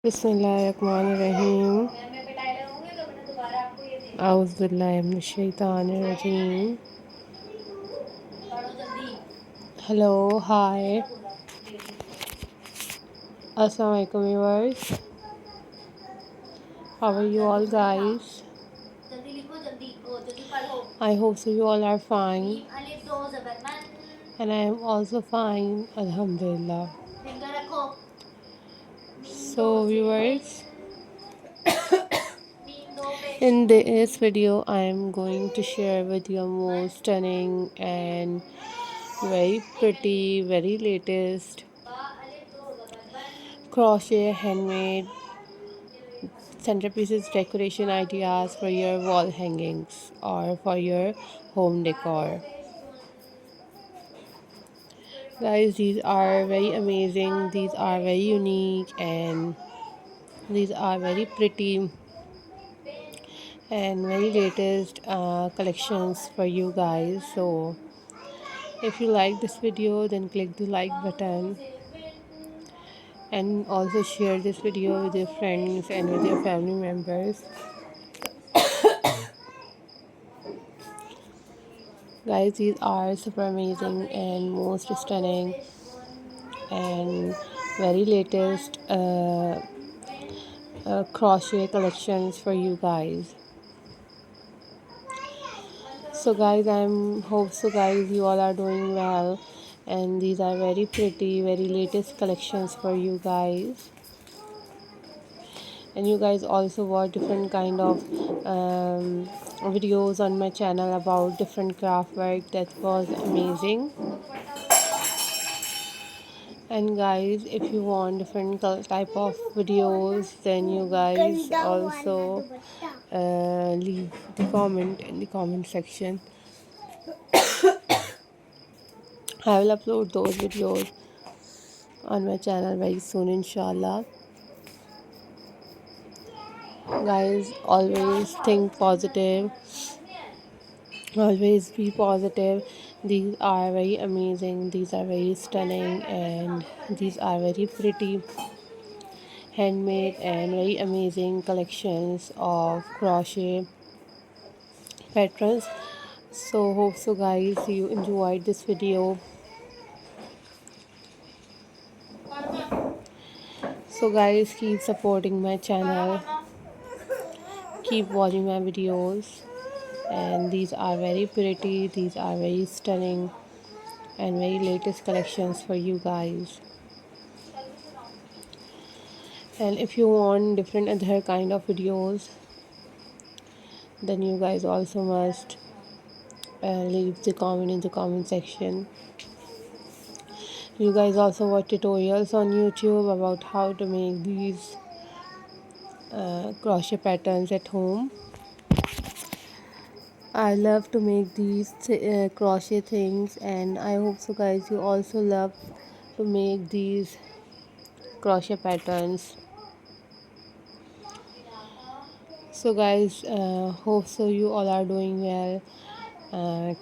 बिस्मिल्लाहिर्रहमानिर्रहीम औज़ुबिल्लाहिमिनश्शैतानिर्रजीम। हेलो, हाय, अस्सलाम वालेकुम viewers. How are you all guys? I hope so you all are fine. And I am also fine, alhamdulillah. So viewers, in this video I am going to share with you a most stunning and very pretty, very latest crochet handmade centerpieces decoration ideas for your wall hangings or for your home decor. Guys, these are very amazing, these are very unique, and these are very pretty and very latest collections for you guys. So if you like this video, then click the like button and also share this video with your friends and with your family members. Guys, these are super amazing and most stunning and very latest crochet collections for you guys. So guys, I'm hope so guys you all are doing well, and these are very pretty, very latest collections for you guys. And you guys also watch different kind of videos on my channel about different craft work. That was amazing. And guys, if you want different type of videos, then you guys also leave the comment in the comment section. I will upload those videos on my channel very soon, inshallah. Guys, always think positive, always be positive. These are very amazing, these are very stunning, and these are very pretty handmade and very amazing collections of crochet patterns. So hope so guys you enjoyed this video. So guys, keep supporting my channel, keep watching my videos, and these are very pretty, these are very stunning and very latest collections for you guys. And if you want different other kind of videos, then you guys also must leave the comment in the comment section. You guys also watch tutorials on YouTube about how to make these crochet patterns at home. I love to make these crochet things, and I hope so guys you also love to make these crochet patterns. So guys, hope so you all are doing well.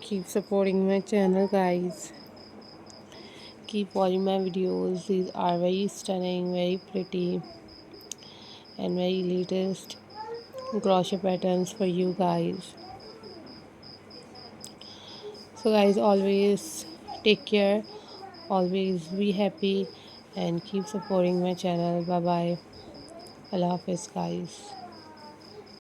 Keep supporting my channel guys, keep watching my videos. These are very stunning, very pretty and very latest crochet patterns for you guys. So guys, always take care, always be happy, and keep supporting my channel. Bye bye, Allah Hafiz guys.